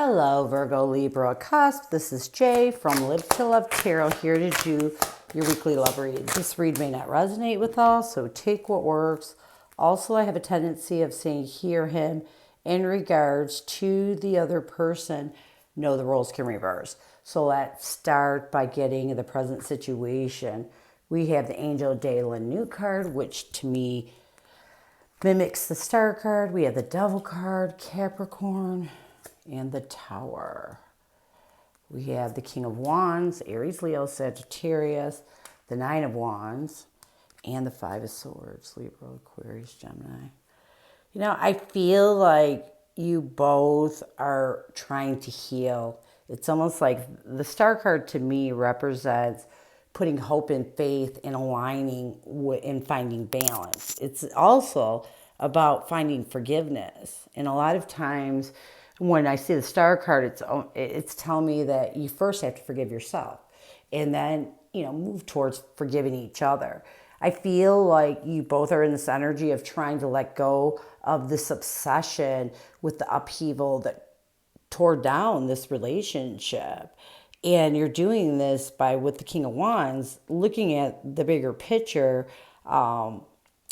Hello, Virgo Libra Cusp. This is Jay from Live to Love Tarot here to do your weekly love read. This read may not resonate with all, so take what works. Also, I have a tendency of saying hear him in regards to the other person. No, the roles can reverse. So let's start by getting the present situation. We have the Angel de la New card, which to me mimics the Star card. We have the Devil card, Capricorn, and the Tower. We have the King of Wands, Aries, Leo, Sagittarius, the Nine of Wands, and the Five of Swords, Libra, Aquarius, Gemini. You know, I feel like you both are trying to heal. It's almost like the Star card to me represents putting hope and faith and aligning and finding balance. It's also about finding forgiveness. And a lot of times when I see the Star card, it's telling me that you first have to forgive yourself and then, move towards forgiving each other. I feel like you both are in this energy of trying to let go of this obsession with the upheaval that tore down this relationship. And you're doing this with the King of Wands, looking at the bigger picture,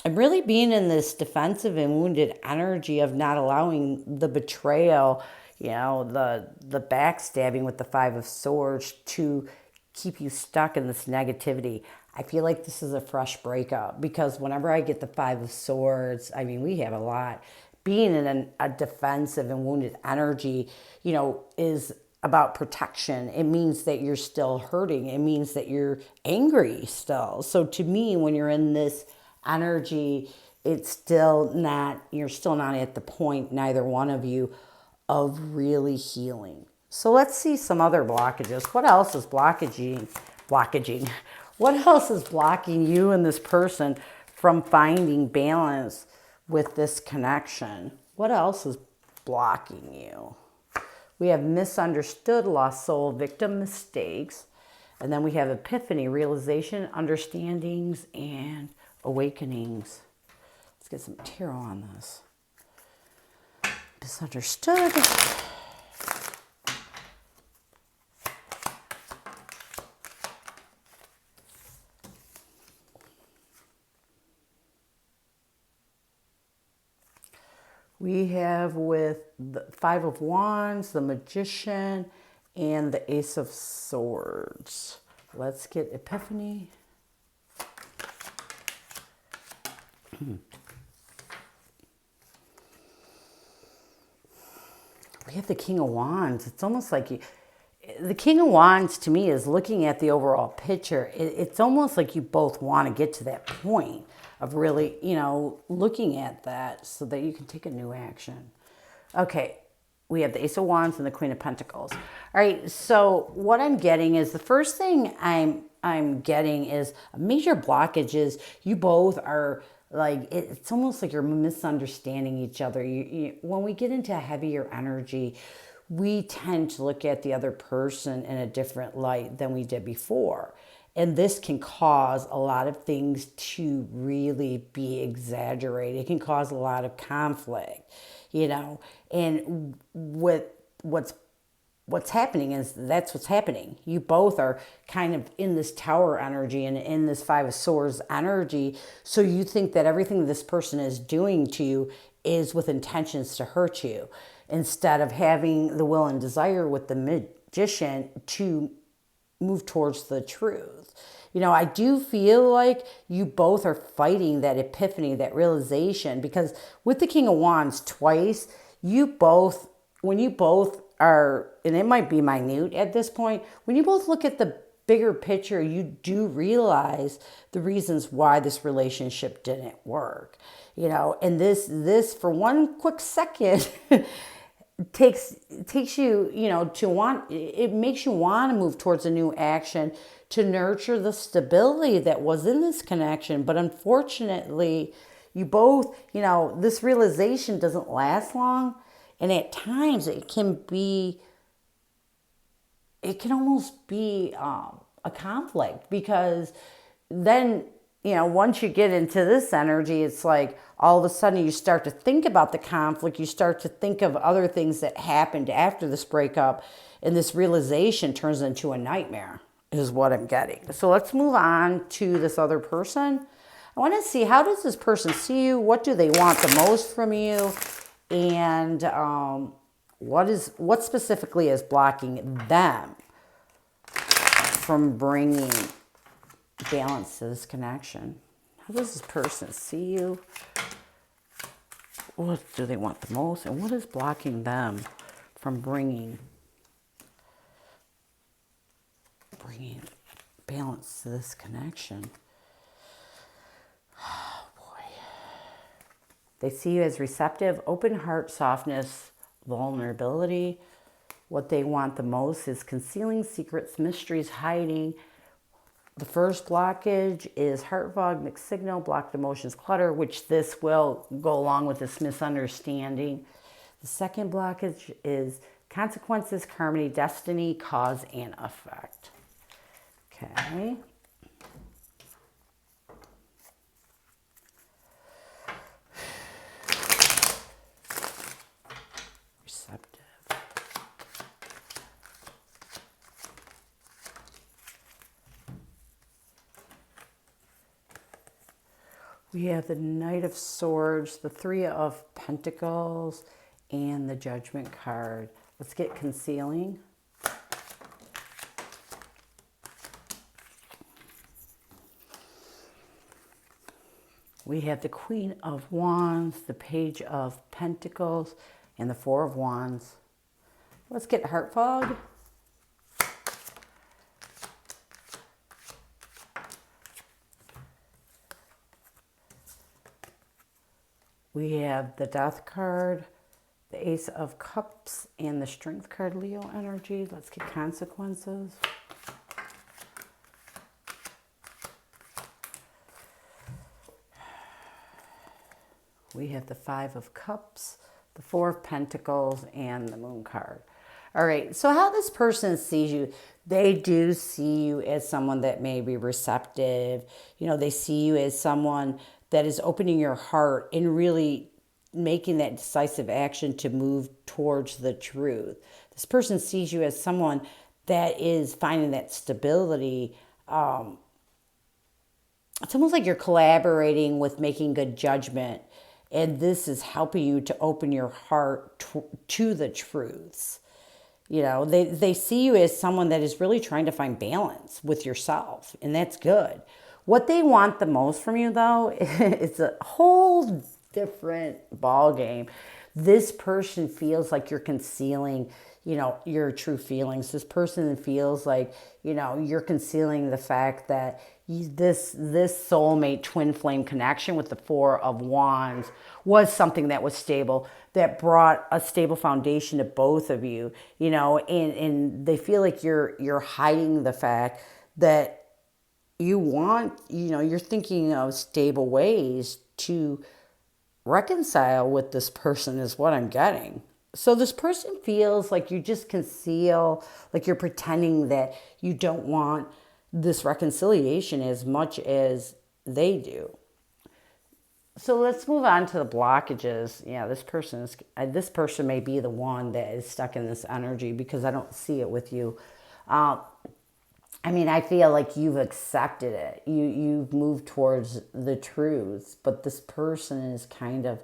and really being in this defensive and wounded energy of not allowing the betrayal, the backstabbing with the Five of Swords to keep you stuck in this negativity. I feel like this is a fresh breakup because whenever I get the Five of Swords, I mean, we have a lot. Being in a defensive and wounded energy, is about protection. It means that you're still hurting. It means that you're angry still. So to me, when you're in this energy, you're still not at the point, neither one of you, of really healing. So let's see some other blockages. What else is blockaging? What else is blocking you and this person from finding balance with this connection? What else is blocking you? We have misunderstood, lost soul, victim mistakes. And then we have epiphany, realization, understandings, and awakenings. Let's get some tarot on this. Misunderstood. We have with the Five of Wands, the Magician, and the Ace of Swords. Let's get epiphany. We have the King of Wands. It's almost like the King of Wands to me is looking at the overall picture. It's almost like you both want to get to that point of really, looking at that so that you can take a new action. Okay, we have the Ace of Wands and the Queen of Pentacles. All right, so what I'm getting is the first thing I'm getting is major blockages. You both are like, it's almost like you're misunderstanding each other. When we get into heavier energy, we tend to look at the other person in a different light than we did before. And this can cause a lot of things to really be exaggerated. It can cause a lot of conflict, And what's happening is that's what's happening. You both are kind of in this Tower energy and in this Five of Swords energy. So you think that everything this person is doing to you is with intentions to hurt you, instead of having the will and desire with the Magician to move towards the truth. I do feel like you both are fighting that epiphany, that realization, because with the King of Wands twice, when you both are, and it might be minute at this point, when you both look at the bigger picture, you do realize the reasons why this relationship didn't work, and this for one quick second takes you, it makes you want to move towards a new action to nurture the stability that was in this connection. But unfortunately, you both, this realization doesn't last long. And at times it can almost be a conflict, because then, once you get into this energy, it's like all of a sudden you start to think about the conflict. You start to think of other things that happened after this breakup. And this realization turns into a nightmare, is what I'm getting. So let's move on to this other person. I want to see, how does this person see you? What do they want the most from you? And what specifically is blocking them from bringing balance to this connection? How does this person see you? What do they want the most? And what is blocking them from bringing balance to this connection? Oh boy. They see you as receptive, open heart, softness, vulnerability. What they want the most is concealing secrets, mysteries, hiding. The first blockage is heart fog, mixed signal, blocked emotions, clutter, which this will go along with this misunderstanding. The second blockage is consequences, harmony, destiny, cause, and effect. Okay. Receptive. We have the Knight of Swords, the Three of Pentacles, and the Judgment card. Let's get concealing. We have the Queen of Wands, the Page of Pentacles, and the Four of Wands. Let's get heart fog. We have the Death card, the Ace of Cups, and the Strength card, Leo energy. Let's get consequences. We have the Five of Cups, the Four of Pentacles, and the Moon card. All right, so how this person sees you, they do see you as someone that may be receptive. They see you as someone that is opening your heart and really making that decisive action to move towards the truth. This person sees you as someone that is finding that stability. It's almost like you're collaborating with making good judgment. And this is helping you to open your heart to the truths. They see you as someone that is really trying to find balance with yourself. And that's good. What they want the most from you, though, is a whole different ball game. This person feels like you're concealing, your true feelings. This person feels like, you're concealing the fact that this soulmate twin flame connection with the Four of Wands was something that was stable, that brought a stable foundation to both of you, and they feel like you're hiding the fact that you want, you're thinking of stable ways to reconcile with this person is what I'm getting. So this person feels like you just conceal, like you're pretending that you don't want this reconciliation as much as they do. So let's move on to the blockages. Yeah, this person may be the one that is stuck in this energy because I don't see it with you. I feel like you've accepted it. You've moved towards the truth, but this person is kind of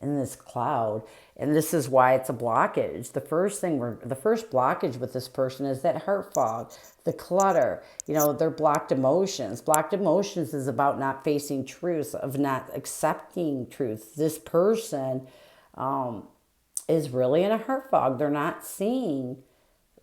in this cloud, and this is why it's a blockage. The first blockage with this person is that heart fog, the clutter, their blocked emotions. Blocked emotions is about not facing truth, of not accepting truth. This person is really in a heart fog. They're not seeing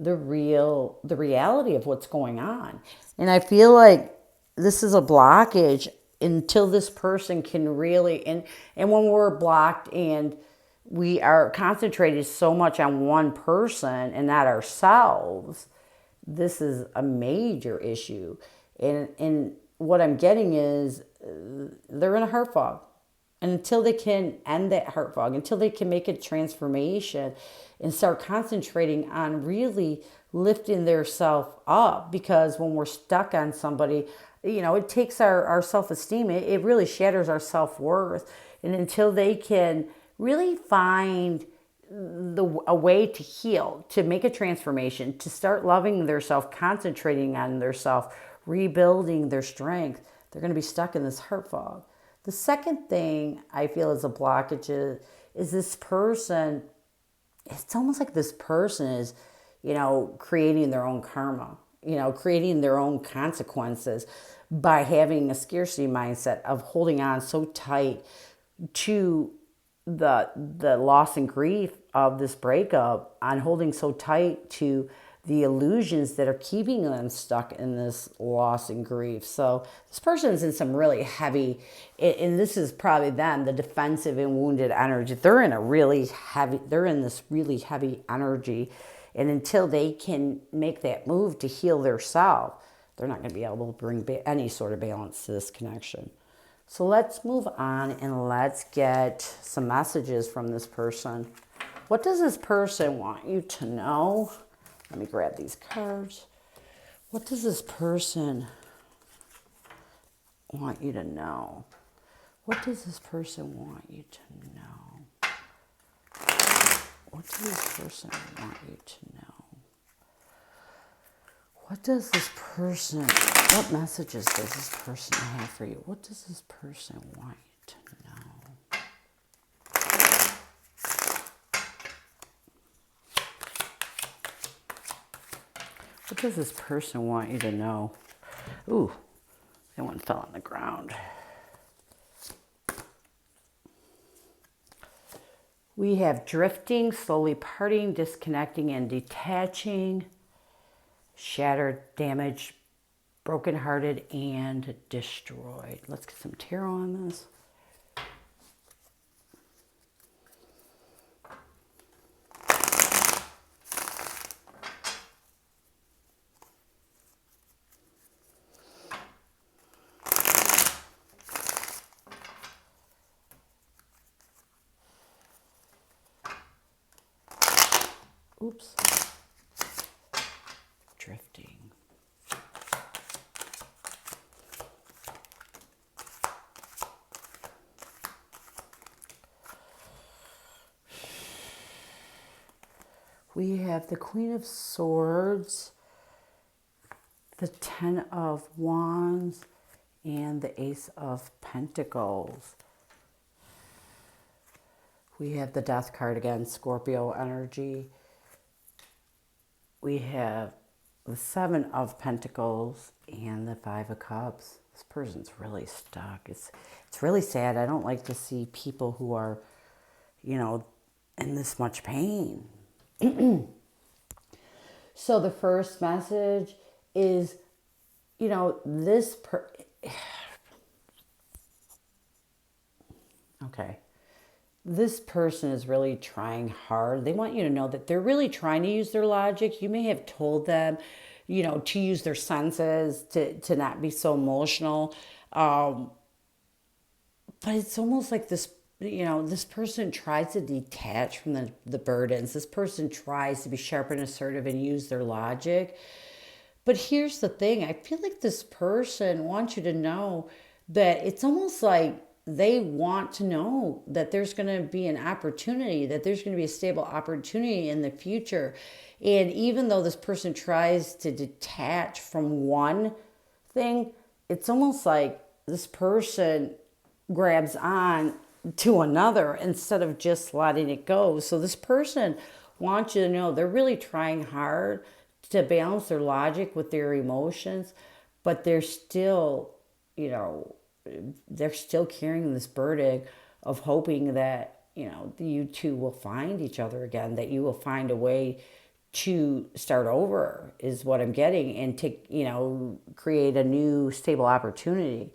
the reality of what's going on. And I feel like this is a blockage until this person can really, and when we're blocked and we are concentrated so much on one person and not ourselves, this is a major issue. And what I'm getting is they're in a heart fog. And until they can end that heart fog, until they can make a transformation and start concentrating on really lifting their self up, because when we're stuck on somebody, it takes our self-esteem. It really shatters our self-worth. And until they can really find a way to heal, to make a transformation, to start loving their self, concentrating on their self, rebuilding their strength, they're going to be stuck in this heart fog. The second thing I feel is a blockage is this person. It's almost like this person is, creating their own karma, creating their own consequences by having a scarcity mindset of holding on so tight to the loss and grief of this breakup, on holding so tight to the illusions that are keeping them stuck in this loss and grief. So this person's in some really heavy, and this is probably them, the defensive and wounded energy. They're in this really heavy energy. And until they can make that move to heal their self, they're not going to be able to bring any sort of balance to this connection. So let's move on and let's get some messages from this person. What does this person want you to know? Let me grab these cards. What does this person want you to know? What does this person want you to know? What does this person want you to know? What messages does this person have for you? What does this person want you to know? What does this person want you to know? Ooh, that one fell on the ground. We have drifting, slowly parting, disconnecting, and detaching, shattered, damaged, brokenhearted, and destroyed. Let's get some tarot on this. Oops. Drifting. We have the Queen of Swords, the Ten of Wands, and the Ace of Pentacles. We have the Death card again, Scorpio energy. We have the Seven of Pentacles and the Five of Cups. This person's really stuck. It's really sad. I don't like to see people who are, in this much pain. So the first message is, okay. This person is really trying hard. They want you to know that they're really trying to use their logic. You may have told them, to use their senses, to not be so emotional. But it's almost like this, this person tries to detach from the burdens. This person tries to be sharp and assertive and use their logic. But here's the thing. I feel like this person wants you to know that it's almost like they want to know that there's going to be an opportunity, that there's going to be a stable opportunity in the future. And even though this person tries to detach from one thing, it's almost like this person grabs on to another instead of just letting it go. So this person wants you to know they're really trying hard to balance their logic with their emotions, but they're still, they're still carrying this burden of hoping that, you two will find each other again, that you will find a way to start over is what I'm getting, and to, create a new stable opportunity.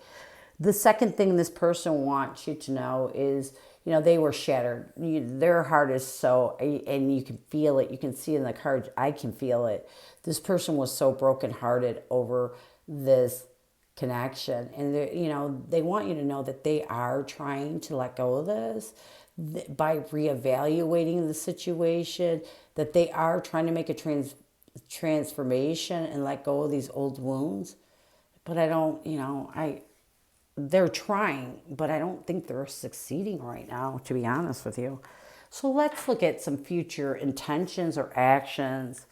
The second thing this person wants you to know is, they were shattered. Their heart is so, and you can feel it. You can see in the cards, I can feel it. This person was so brokenhearted over this connection. And, they want you to know that they are trying to let go of this by reevaluating the situation, that they are trying to make a transformation and let go of these old wounds. but I don't, they're trying, but I don't think they're succeeding right now, to be honest with you. So let's look at some future intentions or actions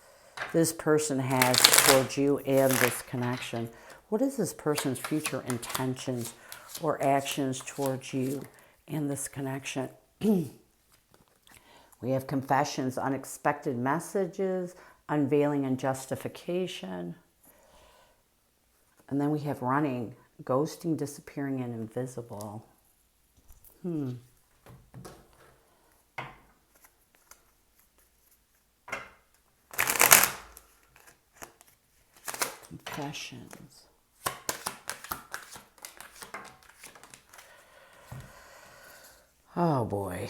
this person has towards you and this connection. What is this person's future intentions or actions towards you and this connection? We have confessions, unexpected messages, unveiling and justification. And then we have running, ghosting, disappearing, and invisible. Confessions. Oh boy.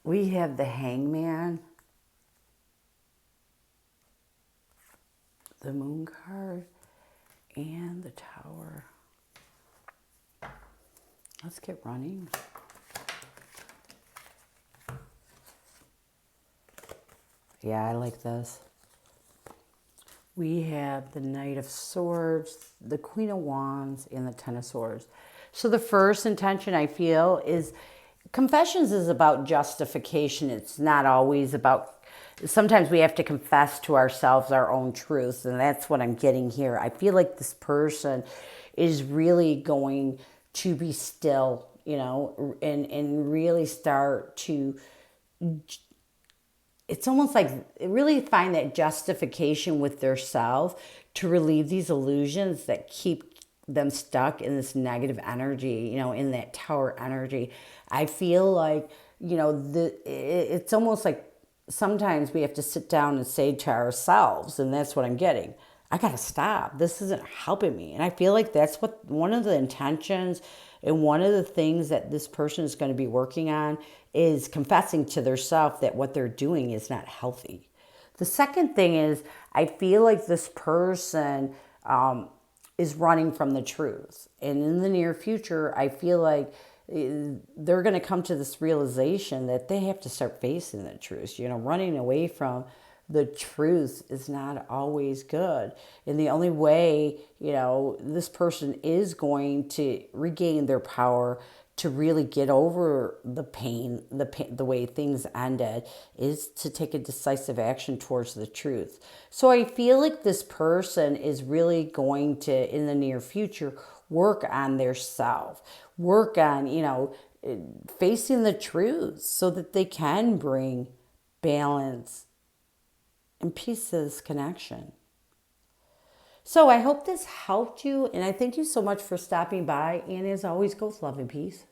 We have the Hangman, the Moon card, and the Tower. Let's get running. Yeah, I like this. We have the Knight of Swords, the Queen of Wands, and the Ten of Swords. So the first intention I feel is confessions is about justification. It's not always about, sometimes we have to confess to ourselves our own truths, and that's what I'm getting here. I feel like this person is really going to be still, and really start to, it's almost like really find that justification with their self to relieve these illusions that keep them stuck in this negative energy, in that Tower energy. I feel like, it's almost like sometimes we have to sit down and say to ourselves, and that's what I'm getting, I got to stop. This isn't helping me. And I feel like that's what one of the intentions and one of the things that this person is going to be working on is confessing to themselves that what they're doing is not healthy. The second thing is I feel like this person is running from the truth. And in the near future, I feel like they're going to come to this realization that they have to start facing the truth. Running away from the truth is not always good. And the only way, this person is going to regain their power to really get over the pain, the way things ended, is to take a decisive action towards the truth. So I feel like this person is really going to, in the near future, work on their self, work on, facing the truth so that they can bring balance and peace to this connection. So I hope this helped you, and I thank you so much for stopping by. And as always, go with love and peace.